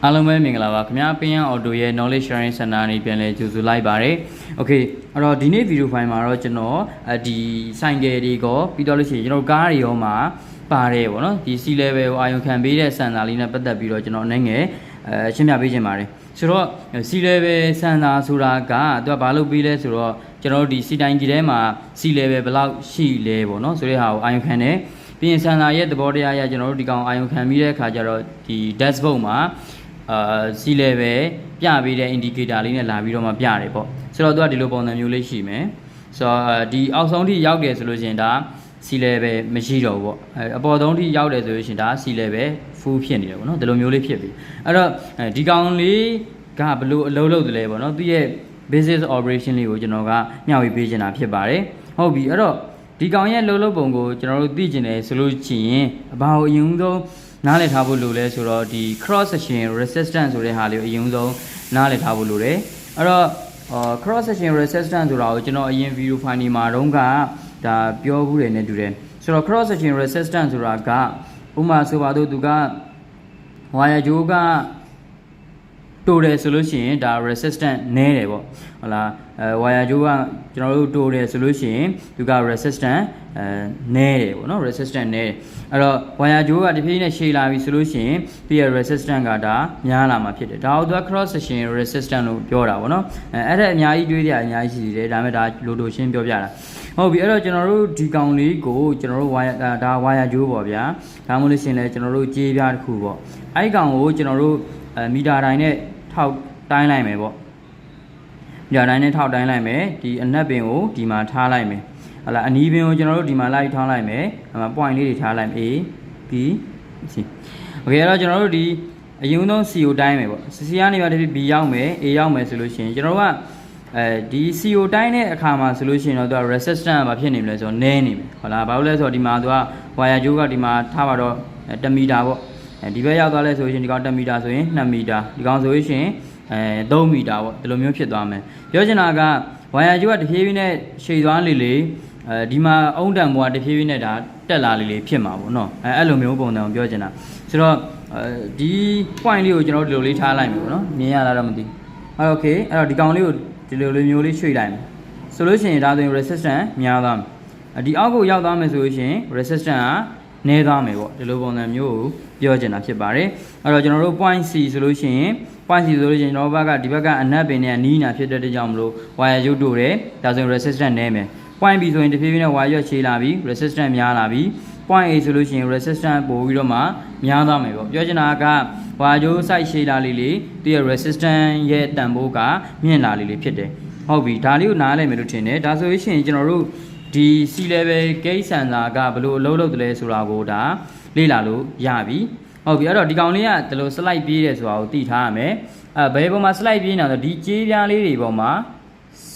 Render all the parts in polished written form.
အားလုံးပဲမင်္ဂလာပါခင်ဗျာပင်းရ auto ရဲ့ knowledge sharing center နေပြန်လဲကြိုဆိုလိုက်ပါတယ် okay အဲ့တော့ဒီနေ့ video file မှာတော့ကျွန်တော်ဒီဆိုင်ကယ်တွေကောပြီးတော့လို့ရှိရင်ကျွန်တော်ကားတွေရောမှာပါတယ်ပေါ့နော်ဒီ C level ကိုအာရုံခံပေးတဲ့ sensor လေးနဲ့ပတ်သက်ပြီးတော့ကျွန်တော်အနေငယ်ရှင်းပြပေးချင်ပါတယ်ဆိုတော့ C level sensor ဆိုတာကသူကဘာလုပ်ပေးလဲဆိုတော့ကျွန်တော်တို့ဒီ C တိုင်းကြီးထဲမှာ C level ဘယ်လောက်ရှိလဲပေါ့နော်ဆိုတဲ့ဟာကိုအာရုံခံတယ်ပြီးရင် sensor ရဲ့သဘောတရားအရကျွန်တော်တို့ဒီကောင်အာရုံခံပြီးတဲ့အခါကျတော့ဒီ dashboard မှာC level ပြပေးတဲ့ indicator လေးနဲ့လာပြီးတော့မှပြတယ်ပေါ့ဆိုတော့သူကဒီလိုပုံစံမျိုးလေးရှိမယ်ဆိုတော့ဒီအောက်ဆုံးထိရောက်တယ်ဆိုလို့ရှိရင်ဒါ C level မရှိတော့ဘူးပေါ့အပေါ်ဆုံးထိရောက်တယ်ဆိုလို့ရှိရင်ဒါ C level full ဖြစ်နေတယ်ပေါ့နော်ဒီလိုမျိုးလေးဖြစ်ပြီအဲ့တော့ဒီကောင်လေးကဘယ်လိုအလုပ်လုပ်တယ်လဲပေါ့နော်သူရဲ့ business operation လေးကိုကျွန်တော်ကမျှဝေပေးချင်တာဖြစ်ပါတယ်ဟုတ်ပြီအဲ့တော့ဒီကောင်ရဲ့လုပ်ပုံကိုကျွန်တော်တို့သိကျင်တယ်ဆိုလို့ရှိရင်အဘာကိုအရင်ဆုံးနားလည်ထားဖို့လိုလဲဆိုတော့ဒီ cross section resistance ဆိုတဲ့ဟာလေးကိုအရင်ဆုံးနားလည်ထားဖို့လိုတယ်အဲ့တော့cross section resistance ဆိုတာကိုကျွန်တော်အရင် video file ဒီမှာတော့ကဒါပြောဘူးတယ်နဲ့တူတယ်ဆိုတော့ cross section resistance ဆိုတာကဥပမာဆိုပါတော့သူက wire ကြိုးကတိုးတယ်ဆိုလို့ရှိရင်ဒါ resistance နည်းတယ်ပေါ့ဟုတ်လားwire ကြိုးကကျွန်တော်တို့တိုးတယ်ဆိုလို့ရှိရင်သူက resistance နည်းတယ်ပေါ့နော် resistance နည်းတယ်အဲ့တော့ wire ကြိုးကတဖြည်းဖြည်းနဲ့ရှည်လာပြီဆိုလို့ရှိရင်သူရဲ့ resistance ကဒါများလာမှာဖြစ်တယ်ဒါကိုသူက cross section resistance လို့ပြောတာပေါ့နော်အဲ့ဒါအများကြီးတွေးကြအများကြီးရှိသေးတယ်ဒါပေမဲ့ဒါလိုလိုရှင်းပြောပြတာဟုတ်ပြီအဲ့တော့ကျွန်တော်တို့ဒီကောင်လေးကိုကျွန်တော်တို့ wire ဒါ wire ကြိုးပေါ့ဗျာဒါမှမဟုတ်လို့ရှိရင်လည်းကျွန်တော်တို့ကြေးပြားတစ်ခုပေါ့အဲ့ဒီကောင်ကိုကျွန်တော်တို့မီတာတိုင်းနဲ့ထောက်တိုင်းလိုက်မယ်ပေါ့မီတာတိုင်းနဲ့ထောက်တိုင်းလိုက်မယ်ဒီအနက်ပင်ကိုဒီမှာထားလိုက်မယ်ဟလာအနီးပင်ကိုကျွန်တော်တို့ဒီမှာလိုက်ထားလိုက်မယ်အဲ့မှာ point လေးတွေထားလိုက် A B C okay အဲ့တော့ကျွန်တော်တို့ဒီအရင်ဆုံး C ကိုတိုင်းမယ်ပေါ့ C ကနေပါတဖြည်း B ရောက်မယ် A ရောက်မယ်ဆိုလို့ရှိရင်ကျွန်တော်တို့ကဒီ C ကိုတိုင်းတဲ့အခါမှာဆိုလို့ရှိရင်တော့သူက resistance ဘာဖြစ်နေမလဲဆိုတော့နည်းနေမယ်ဟုတ်လားဘာလို့လဲဆိုတော့ဒီမှာသူက wire ကြိုးကဒီမှာထားပါတော့1မီတာပေါ့ဒီဘက်ရောက်သွားလဲဆိုရင်ဒီကောင်1မီတာဆိုရင်2မီတာဒီကောင်ဆိုရင်3မီတာပေါ့ဒီလိုမျိုးဖြစ်သွားမယ်ပြောချင်တာက wire ကြိုးကတဖြည်းဖြည်းနဲ့ရှည်သွားလေဒီမှာအုံတန်ဘောကတဖြည်းဖြည်းနဲ့ဒါတက်လာလေဖြစ်မှာပေါ့နော်အဲ့လိုမျိုးပုံစံကိုပြောချင်တာဆိုတော့ဒီ point လေးကိုကျွန်တော်တို့ဒီလိုလေးထားလိုက်မယ်ပေါ့နော်မြင်ရလားတော့မသိဘူးโอเคအဲ့တော့ဒီကောင်လေးကိုဒီလိုလေးမျိုးလေးရွှေ့လိုက်မယ်ဆိုလို့ရှိရင်ဒါဆိုရင် resistance များသွားမယ်ဒီအောက်ကိုရောက်သွားမယ်ဆိုလို့ရှိရင် resistance ကနည်းသွားမယ်ပေါ့ဒီလိုပုံစံမျိုးကိုပြောချင်တာဖြစ်ပါတယ်အဲ့တော့ကျွန်တော်တို့ point C ဆိုလို့ရှိရင် point C ဆိုလို့ရှိရင်ကျွန်တော်ဘက်ကဒီဘက်ကအနက်ပင်နဲ့နီးနာဖြစ်တဲ့ကြောင့်မလို့ wire ရုပ်တို့တယ်ဒါဆိုရင် resistance နည်းမယ် point B ဆိုရင်တဖြည်းဖြည်းနဲ့ wire ရွက်ချေလာပြီး resistance များလာပြီး point A ဆိုလို့ရှိရင် resistance ပို့ပြီးတော့မှများသွားမယ်ပေါ့ပြောချင်တာက wire ကျိုး site ရှည်လာလေသူရဲ့ resistance ရဲ့တန်ဖိုးကမြင့်လာလေဖြစ်တယ်ဟုတ်ပြီဒါလေးကိုနားလည်မယ်လို့ထင်တယ်ဒါဆိုရင်ကျွန်တော်တို့ဒီ C level gauge sensor ကဘယ်လိုအလုပ်လုပ်တယ်လဲဆိုတာကိုဒါလေ့လာလို့ရပြီဟုတ်ပြီအဲ့တော့ဒီကောင်လေးကဒီလို slide ပြေးတယ်ဆိုတာကိုသိထားရမယ်ဘယ်ပုံမှာ slide ပြေးနေလဲဆိုဒီကြေးပြားလေးတွေပေါ်မှာ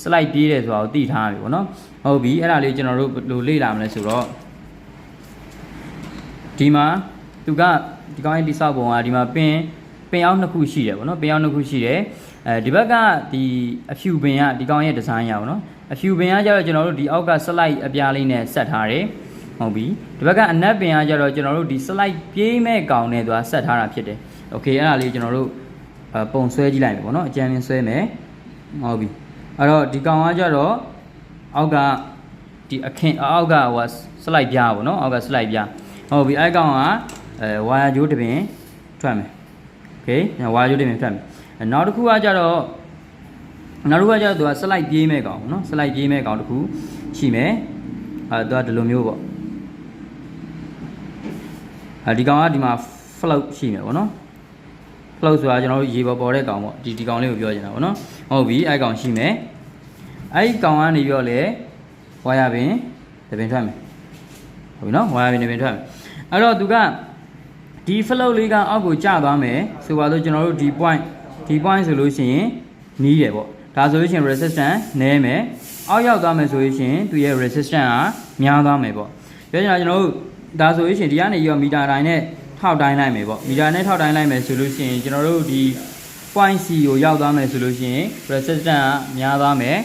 slide ပြေးတယ်ဆိုတာကိုသိထားရပြီပေါ့နော်ဟုတ်ပြီအဲ့ဒါလေးကျွန်တော်တို့ဘယ်လိုလေ့လာမလဲဆိုတော့ဒီမှာသူကဒီကောင်ရဲ့တိဆောက်ပုံကဒီမှာပင်အောင်နှစ်ခုရှိတယ်ပေါ့နော်ပင်အောင်နှစ်ခုရှိတယ်ဒီဘက်ကဒီအဖြူပင်ကဒီကောင်ရဲ့ဒီဇိုင်းရပါတော့အဖြူပင်ကကျတော့ကျွန်တော်တို့ဒီအောက်က slide အပြားလေးနဲ့ဆက်ထားတယ်ဟုတ်ပြီဒီဘက်ကအနက်ပင်ကကျတော့ကျွန်တော်တို့ဒီ slide ပြေးမဲ့ကောင်နဲ့သူကဆက်ထားတာဖြစ်တယ်โอเคအဲ့ဒါလေးကျွန်တော်တို့ပုံဆွဲကြည့်လိုက်မယ်ပေါ့နော်အကြမ်းမြင်ဆွဲမယ်ဟုတ်ပြီအဲ့တော့ဒီကောင်ကကျတော့အောက်ကဒီအောက်ကဟို slide ပြားပေါ့နော်အောက်က slide ပြားဟုတ်ပြီအဲ့ကောင်ကwire ကြိုးတစ်ပင်ထွက်မယ်โอเคwire ကြိုးတစ်ပင်ထွက်မယ်နောက်တစ်ခုကကျတော့သူက slide ပြေးမဲ့ကောင်နော် slide ပြေးမဲ့ကောင်တစ်ခုရှိမယ်သူကဒီလိုမျိုးပေါ့ဒီကောင်ကဒီမှာ float ရှိမယ်ပေါ့နော် float ဆိုတာကျွန်တော်တို့ရေပေါ်တဲ့ကောင်ပေါ့ဒီကောင်လေးကိုပြောချင်တာပေါ့နော်ဟုတ်ပြီအဲ့ကောင်ရှိမယ်အဲ့ဒီကောင်ကနေပြောလေ wire ပင်တစ်ပင်ထွက်မယ်ဟုတ်ပြီနော် wire ပင်တစ်ပင်ထွက်မယ်အဲ့တော့သူကဒီ float လေးကအောက်ကိုကျသွားမယ်ဆိုပါတော့ကျွန်တော်တို့ဒီ point ဆိုလို့ရှိရင်နီးတယ်ပေါ့ဒါဆိုလို့ရှိရင် resistance နည်းမယ်အောက်ရောက်သွားမယ်ဆိုလို့ရှိရင်သူရဲ့ resistance ကများသွားမယ်ပေါ့ပြောချင်တာကျွန်တော်တို့ဒါဆိုလို့ရှိရင်ဒီကနေရောမီတာတိုင်းနဲ့ထောက်တိုင်းလိုက်မယ်ပေါ့မီတာနဲ့ထောက်တိုင်းလိုက်မယ်ဆိုလို့ရှိရင်ကျွန်တော်တို့ဒီ point C ကိုရောက်သွားမယ်ဆိုလို့ရှိရင် resistance ကများသွားမယ်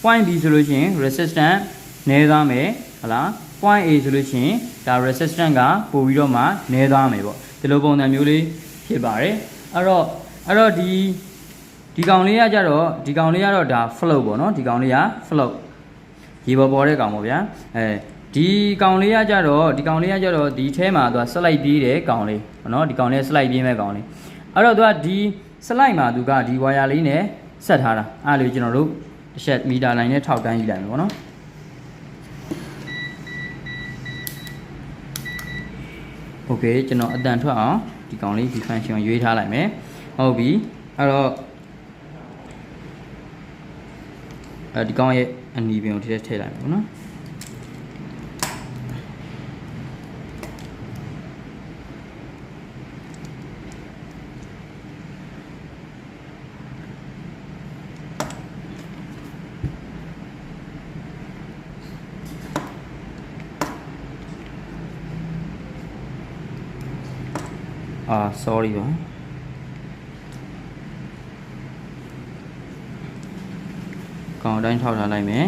point B ဆိုလို့ရှိရင် resistance နည်းသွားမယ်ဟုတ်လား point A ဆိုလို့ရှိရင်ဒါ resistance ကပိုပြီးတော့မှနည်းသွားမယ်ပေါ့ဒီလိုပုံစံမျိုးလေးဖြစ်ပါတယ် အဲ့တော့ဒီကောင်လေးကကြတော့ဒီကောင်လေးကတော့ဒါ float ပေါ့နော်ဒီကောင်လေးက float ရေပေါ်တဲ့ကောင်ပေါ့ဗျာဒီကောင်လေးကကြတော့ဒီထဲမှာသူက slide ပြေးတယ်ကောင်လေးပေါ့နော်ဒီကောင်လေး slide ပြေးမဲ့ကောင်လေးအဲ့တော့သူကဒီ slide မှာသူကဒီ wire လေးနဲ့ဆက်ထားတာအဲ့လိုကျွန်တော်တို့တစ်ချက်မီတာလိုင်းနဲ့ထောက်တန်းယူလိုက်မယ်ပေါ့နော်โอเคကျွန်တော်အတန်ထွက်အောင်ဒီကောင်လေးဒီ function ရွေးထားလိုက်မယ်ဟုတ်ပြီအဲ့တော့ဒီကောင်ရဲ့အနီးပင်ကိုထည့်လိုက်မယ်ပေါ့နော်sorry ပါကောင်အတိုင်းထောက်ထားလိုက်မယ်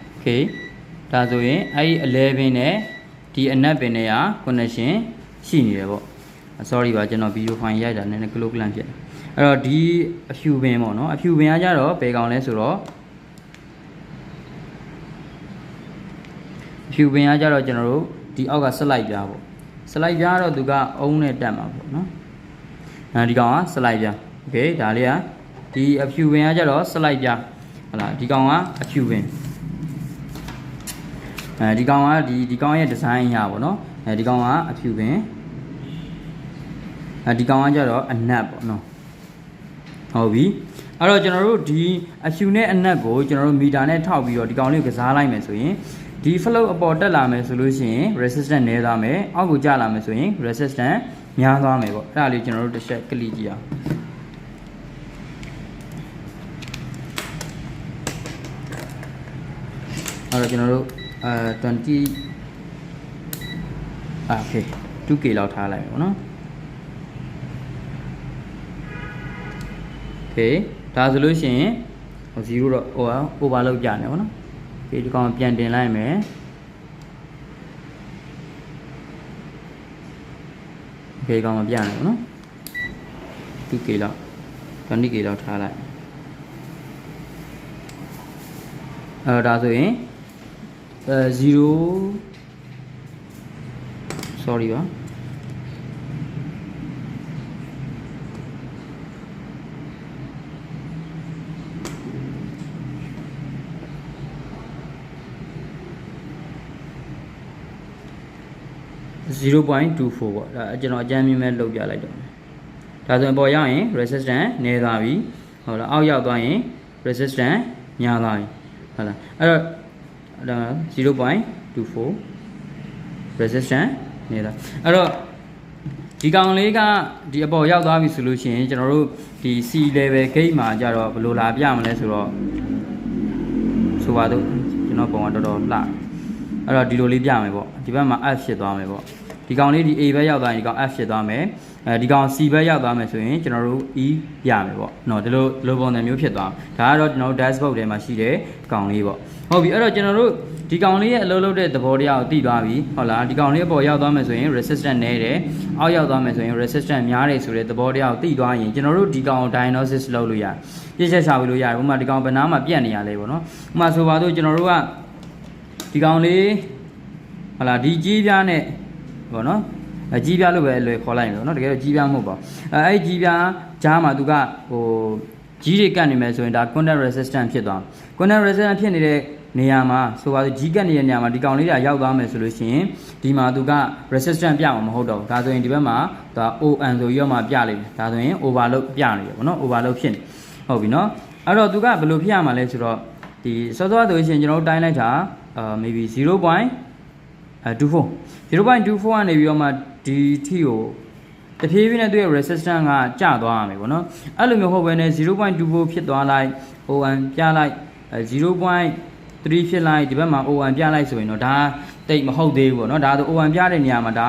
โอเคဒါဆိုရင်အဲ့ဒီ11နဲ့ဒီအနက်ပင်နဲ့က connection ရှိနေတယ်ပေါ့ sorry ပါကျွန်တော် video file ရိုက်တာနည်းနည်း close ဖြစ်တယ်အဲ့တော့ဒီအဖြူပင်ပေါ့နော်အဖြူပင်ကကြတော့ဘယ်ကောင်လဲဆိုတော့ဖြူပင်ကကြတော့ကျွန်တော်တို့ဒီအောက်က slide ပြားပေါ့ slide ပြားတော့သူကအုံးနဲ့တက်မှာပေါ့နော်ဒီကောင်က slide ပြား okay ဒါလေးကဒီအဖြူပင်ကကြတော့ slide ပြားဟုတ်လားဒီကောင်ကအဖြူပင်ဒီကောင်ကဒီကောင်ရဲ့ design ရပါတော့ဒီကောင်ကအဖြူပင်ဒီကောင်ကကြတော့အနက်ပေါ့နော်ဟုတ်ပြီအဲ့တော့ကျွန်တော်တို့ဒီအဖြူနဲ့အနက်ကိုကျွန်တော်တို့မီတာနဲ့ထောက်ပြီးတော့ဒီကောင်လေးကိုကစားလိုက်မယ်ဆိုရင်ဒီ flow အပေါ်တက်လာမယ်ဆိုလို့ရှိရင် resistance နည်းသွားမယ်အောက်ကိုကျလာမယ်ဆိုရင် resistance များသွားမယ်ပေါ့အဲ့ဒါလေးကျွန်တော်တို့တစ်ချက်ကလစ်ကြည့်အောင်အဲ့တော့ကျွန်တော်တို့20 okay 2k လောက်ထားလိုက်ပါတော့နော် okay ဒါဆိုလို့ရှိရင်0တော့over လောက်ပြနေပါတော့ဒီကောင်ပြန်တင်လိုက်မယ်โอเคကောင်မပြနိုင်ဘူးเนาะ 2k လောက် 20k လောက်ထားလိုက်ဒါဆိုရင်0 sorry ပါ0.24 ပေါ့ဒါကျွန်တော်အကြမ်းမြင်မဲ့လောက်ပြလိုက်တော့ဒါဆိုရင်ပေါ်ရောက်ရင် resistance နည်းသွားပြီဟုတ်လားအောက်ရောက်သွားရင် resistance များသွားပြီဟုတ်လားအဲ့တော့ဒါ0.24 resistance နည်းသွားအဲ့တော့ဒီကောင်လေးကဒီအပေါ်ရောက်သွားပြီဆိုလို့ရှိရင်ကျွန်တော်တို့ဒီ C level gate မှာကြတော့ဘယ်လိုလာပြမလဲဆိုတော့ဆိုပါတော့ကျွန်တော်ပုံကတော်တော်လှအဲ့တော့ဒီလိုလေးပြမယ်ပေါ့ဒီဘက်မှာ F ဖြစ်သွားမယ်ပေါ့ဒီကောင်လေးဒီ A ဘက်ရောက်သွားရင်ဒီကောင် F ဖြစ်သွားမယ်ဒီကောင် C ဘက်ရောက်သွားမယ်ဆိုရင်ကျွန်တော်တို့ E ရမယ်ပေါ့နော်ဒီလိုပုံစံမျိုးဖြစ်သွားဒါကတော့ကျွန်တော်တို့ dashboard ထဲမှာရှိတဲ့ကောင်လေးပေါ့ဟုတ်ပြီအဲ့တော့ကျွန်တော်တို့ဒီကောင်လေးရဲ့အလုပ်လုပ်တဲ့သဘောတရားကိုသိသွားပြီဟုတ်လားဒီကောင်လေးအပေါ်ရောက်သွားမယ်ဆိုရင် resistance နည်းတယ်အောက်ရောက်သွားမယ်ဆိုရင် resistance များတယ်ဆိုတဲ့သဘောတရားကိုသိသွားရင်ကျွန်တော်တို့ဒီကောင်ကို diagnosis လုပ်လို့ရတယ်ပြည့်ချက်ရှာပြီးလို့ရတယ်ဥပမာဒီကောင်ဘယ်နားမှာပြတ်နေရလဲပေါ့နော်ဥပမာဆိုပါတော့ကျွန်တော်တို့ကဒီကောင်လေးဟုတ်လားဒီကြီးပြားနဲ့ပေါ့နော်ကြီးပြားလို့ပဲလွယ်ခေါ်လိုက်လို့နော်တကယ်တော့ကြီးပြားမဟုတ်ပါအဲ့ကြီးပြားကြားမှာသူကကြီးတွေကတ်နေမယ်ဆိုရင်ဒါ contact resistance ဖြစ်သွား contact resistance ဖြစ်နေတဲ့နေရာမှာဆိုပါတော့ကြီးကတ်နေတဲ့နေရာမှာဒီကောင်လေးကရောက်သွားမယ်ဆိုလို့ရှိရင်ဒီမှာသူက resistance ပြမှာမဟုတ်တော့ဘူးဒါဆိုရင်ဒီဘက်မှာဒါ ON ဆိုပြီးတော့မှပြလိမ့်မယ်ဒါဆိုရင် overload ပြနေတယ်ပေါ့နော် overload ဖြစ်နေဟုတ်ပြီနော်အဲ့တော့သူကဘယ်လိုဖြစ်ရမှာလဲဆိုတော့ဒီစောစောဆိုရင်ကျွန်တော်တို့တိုင်းလိုက်တာmaybe 0.24 ကနေပြီးတော့မှဒီထိကိုတဖြည်းဖြည်းနဲ့သူ့ရဲ့ resistance ကကျသွားရမယ်ပေါ့နော်အဲ့လိုမျိုးဟုတ်ပဲနဲ့ 0.24 ဖြစ်သွားလိုက် ON ပြလိုက်0.3 ဖြစ်လိုက်ဒီဘက်မှာ ON ပြလိုက်ဆိုရင်တော့ဒါတိတ်မဟုတ်သေးဘူးပေါ့နော်ဒါဆို ON ပြတဲ့နေရာမှာဒါ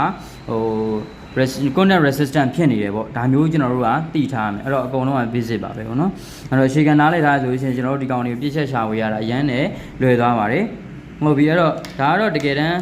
contact resistance ဖြစ်နေတယ်ပေါ့ဒါမျိုးကျွန်တော်တို့ကသိထားရမယ်အဲ့တော့အကုန်လုံးက basic ပါပဲပေါ့နော်အဲ့တော့အခြေခံနားလည်ထားဆိုလို့ရှိရင်ကျွန်တော်တို့ဒီကောင်တွေကိုပြည့်ချက်ရှာဝေးရတာအရန်နဲ့လွယ်သွားပါတယ်ဟ ဟုတ်ပြီအဲ့တော့ဒါကတော့တကယ်တမ်း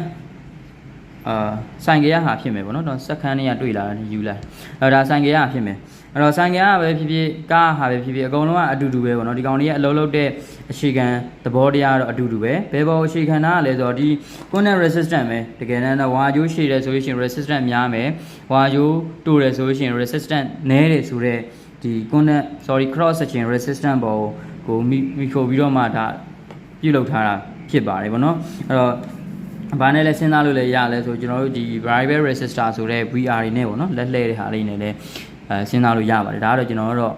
ဆိုင်ကရဟာဖြစ်မယ်ပေါ့နော်စက်ခန်းလေးကတွေ့လာတယ်ယူလာအဲ့ဒါဆိုင်ကရဟာဖြစ်မယ်အဲ့တော့ဆိုင်ကရပဲဖြစ်ဖြစ်ကားဟာပဲဖြစ်ဖြစ်အကုန်လုံးကအတူတူပဲပေါ့နော်ဒီကောင်လေးကအလုံးလုံးတဲ့အခြေခံသဘောတရားတော့အတူတူပဲဘယ်ပေါ်အခြေခံတာလဲဆိုတော့ဒီ connect resistant ပဲတကယ်တမ်းတော့ဝါကျိုးရှည်တယ်ဆိုလို့ရှိရင် resistant များမယ်ဝါကျိုးတိုးတယ်ဆိုလို့ရှိရင် resistant နည်းတယ်ဆိုတော့ဒီ connect cross section resistant ပေါ်ကိုမိခိုပြီးတော့မှဒါပြုလုပ်ထားတာဖြစ်ပါတယ်ပေါ့နော်အဲ့တော့ဘာနဲ့လဲစဉ်းစားလို့လည်းရလဲဆိုကျွန်တော်တို့ဒီ variable resistor ဆိုတဲ့ VR တွေနဲ့ပေါ့နော်လက်လှည့်တဲ့ဟာလေးနဲ့လည်းစဉ်းစားလို့ရပါတယ်ဒါကတော့ကျွန်တော်တို့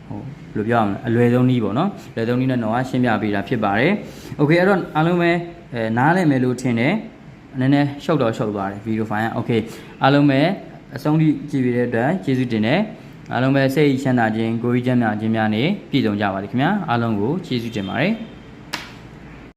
ဟိုဘယ်လိုပြောရမလဲအလွယ်ဆုံးနည်းပေါ့နော်အလွယ်ဆုံးနည်းနဲ့တော့ရှင်းပြပေးတာဖြစ်ပါတယ်โอเคအဲ့တော့အားလုံးပဲနားလည်မယ်လို့ထင်တယ်နည်းနည်းရှုပ်တော့ရှုပ်သွားတယ်ဗီဒီယိုဖိုင်ကโอเคအားလုံးပဲအဆုံးထိကြည့်ပေးတဲ့အတွက်ကျေးဇူးတင်တယ်အားလုံးပဲစိတ်ချမ်းသာခြင်းကိုယ်ကြီးချမ်းသာခြင်းများနဲ့ပြည့်စုံကြပါစေခင်ဗျာအားလုံးကိုကျေးဇူးတင်ပါတယ်